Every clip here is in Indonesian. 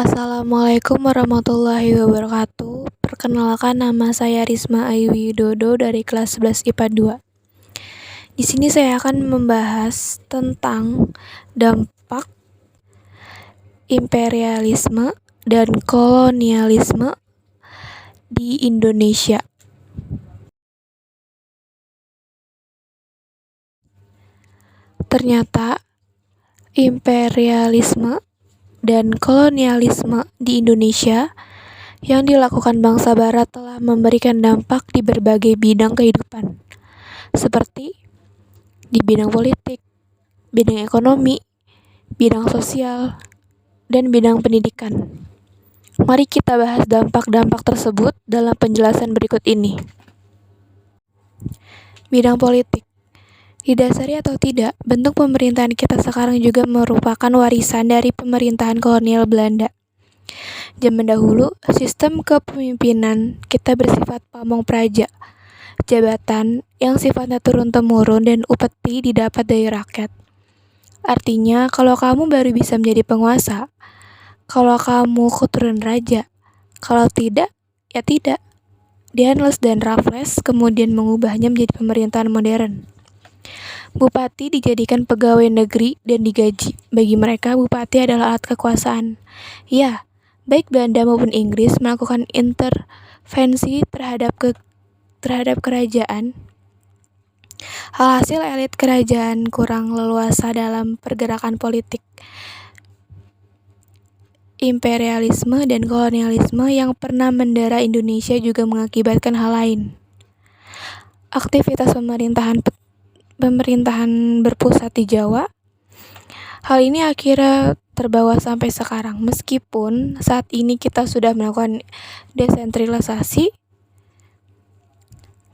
Assalamualaikum warahmatullahi wabarakatuh. Perkenalkan, nama saya Risma Ayu Widodo dari kelas 11 IPA 2. Di sini saya akan membahas tentang dampak imperialisme dan kolonialisme di Indonesia. Ternyata imperialisme dan kolonialisme di Indonesia yang dilakukan bangsa Barat telah memberikan dampak di berbagai bidang kehidupan, seperti di bidang politik, bidang ekonomi, bidang sosial, dan bidang pendidikan. Mari kita bahas dampak-dampak tersebut dalam penjelasan berikut ini. Bidang politik. Didasari atau tidak, bentuk pemerintahan kita sekarang juga merupakan warisan dari pemerintahan kolonial Belanda. Zaman dahulu, sistem kepemimpinan kita bersifat pamong praja, jabatan yang sifatnya turun-temurun dan upeti didapat dari rakyat. Artinya, kalau kamu baru bisa menjadi penguasa, kalau kamu keturunan raja, kalau tidak, ya tidak. Dianles dan Raffles kemudian mengubahnya menjadi pemerintahan modern. Bupati dijadikan pegawai negeri dan digaji. Bagi mereka, bupati adalah alat kekuasaan. Ya, baik Belanda maupun Inggris melakukan intervensi terhadap kerajaan. Alhasil, elit kerajaan kurang leluasa dalam pergerakan politik. Imperialisme dan kolonialisme yang pernah mendera Indonesia juga mengakibatkan hal lain. Aktivitas pemerintahan berpusat di Jawa. Hal ini akhirnya terbawa sampai sekarang. Meskipun saat ini kita sudah melakukan desentralisasi,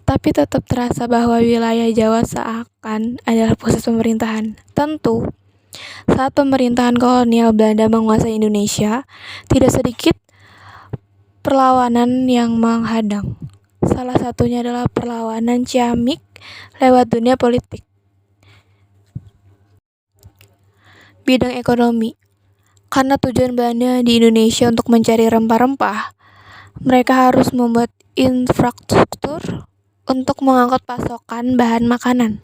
tapi tetap terasa bahwa wilayah Jawa seakan adalah pusat pemerintahan. Tentu, saat pemerintahan kolonial Belanda menguasai Indonesia, tidak sedikit perlawanan yang menghadang. Salah satunya adalah perlawanan Ciamik lewat dunia politik. Bidang ekonomi. Karena tujuan Belanda di Indonesia untuk mencari rempah-rempah, mereka harus membuat infrastruktur untuk mengangkut pasokan bahan makanan.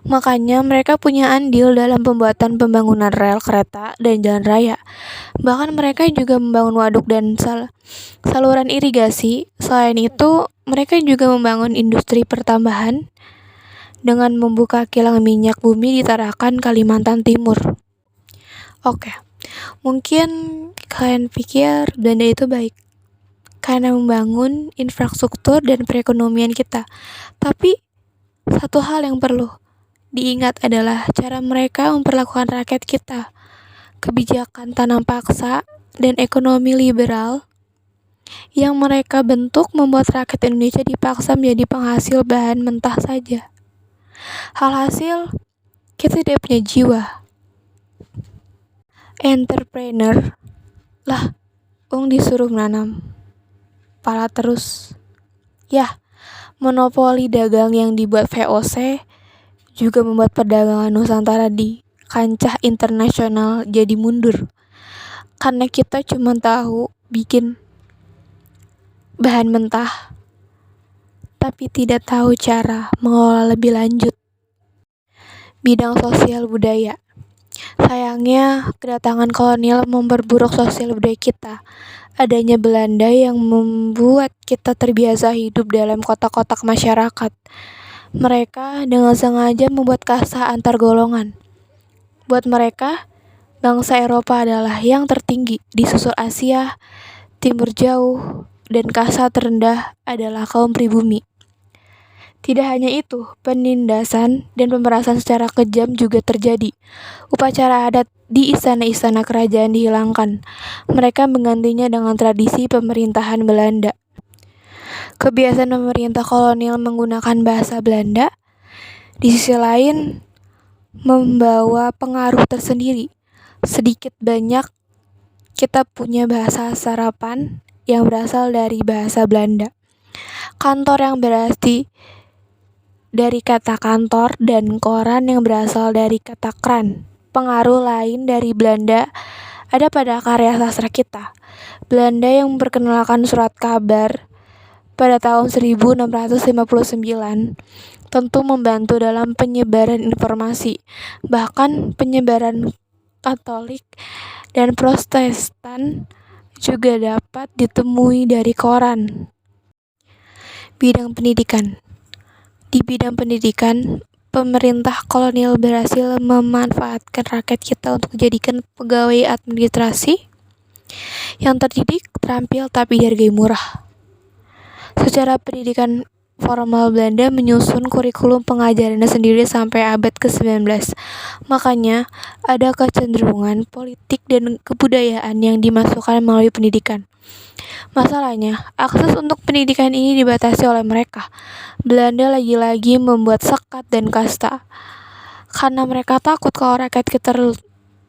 Makanya mereka punya andil dalam pembangunan rel kereta dan jalan raya. Bahkan mereka juga membangun waduk dan saluran irigasi. Selain itu, mereka juga membangun industri pertambangan dengan membuka kilang minyak bumi di Tarakan, Kalimantan Timur. Oke, mungkin kalian pikir Belanda itu baik karena membangun infrastruktur dan perekonomian kita. Tapi satu hal yang perlu diingat adalah cara mereka memperlakukan rakyat kita. Kebijakan tanam paksa dan ekonomi liberal yang mereka bentuk membuat rakyat Indonesia dipaksa menjadi penghasil bahan mentah saja. Halhasil, kita tidak punya jiwa entrepreneur. Lah, disuruh menanam pala terus. Ya, monopoli dagang yang dibuat VOC juga membuat perdagangan Nusantara di kancah internasional jadi mundur. Karena kita cuma tahu bikin bahan mentah, tapi tidak tahu cara mengolah lebih lanjut. Bidang sosial budaya. Sayangnya, kedatangan kolonial memperburuk sosial budaya kita. Adanya Belanda yang membuat kita terbiasa hidup dalam kotak-kotak masyarakat. Mereka dengan sengaja membuat kasta antar golongan. Buat mereka, bangsa Eropa adalah yang tertinggi, disusul Asia, Timur Jauh, dan kasta terendah adalah kaum pribumi. Tidak hanya itu, penindasan dan pemerasan secara kejam juga terjadi. Upacara adat di istana-istana kerajaan dihilangkan. Mereka menggantinya dengan tradisi pemerintahan Belanda. Kebiasaan pemerintah kolonial menggunakan bahasa Belanda, di sisi lain, membawa pengaruh tersendiri. Sedikit banyak kita punya bahasa serapan yang berasal dari bahasa Belanda. Kantor yang berarti dari kata kantor dan koran yang berasal dari kata kran. Pengaruh lain dari Belanda ada pada karya sastra kita. Belanda yang memperkenalkan surat kabar pada tahun 1659 tentu membantu dalam penyebaran informasi. Bahkan penyebaran Katolik dan Protestan juga dapat ditemui dari koran. Bidang pendidikan. Di bidang pendidikan, pemerintah kolonial berhasil memanfaatkan rakyat kita untuk dijadikan pegawai administrasi yang terdidik, terampil, tapi dihargai murah. Secara pendidikan formal, Belanda menyusun kurikulum pengajarannya sendiri sampai abad ke-19. Makanya, ada kecenderungan politik dan kebudayaan yang dimasukkan melalui pendidikan. Masalahnya, akses untuk pendidikan ini dibatasi oleh mereka. Belanda lagi-lagi membuat sekat dan kasta. Karena mereka takut kalau rakyat kita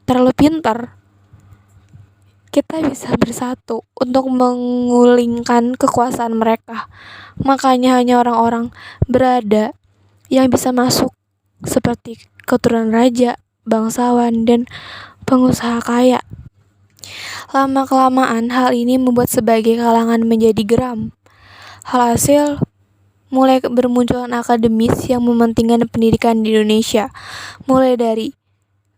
terlalu pintar, kita bisa bersatu untuk mengulingkan kekuasaan mereka. Makanya hanya orang-orang berada yang bisa masuk, seperti keturunan raja, bangsawan, dan pengusaha kaya. Lama-kelamaan hal ini membuat sebagai kalangan menjadi geram. Hasil, mulai bermunculan akademis yang mementingkan pendidikan di Indonesia. Mulai dari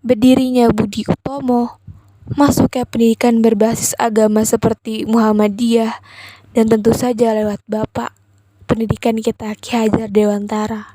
berdirinya Budi Utomo, masuknya pendidikan berbasis agama seperti Muhammadiyah, dan tentu saja lewat Bapak pendidikan kita, Ki Hajar Dewantara.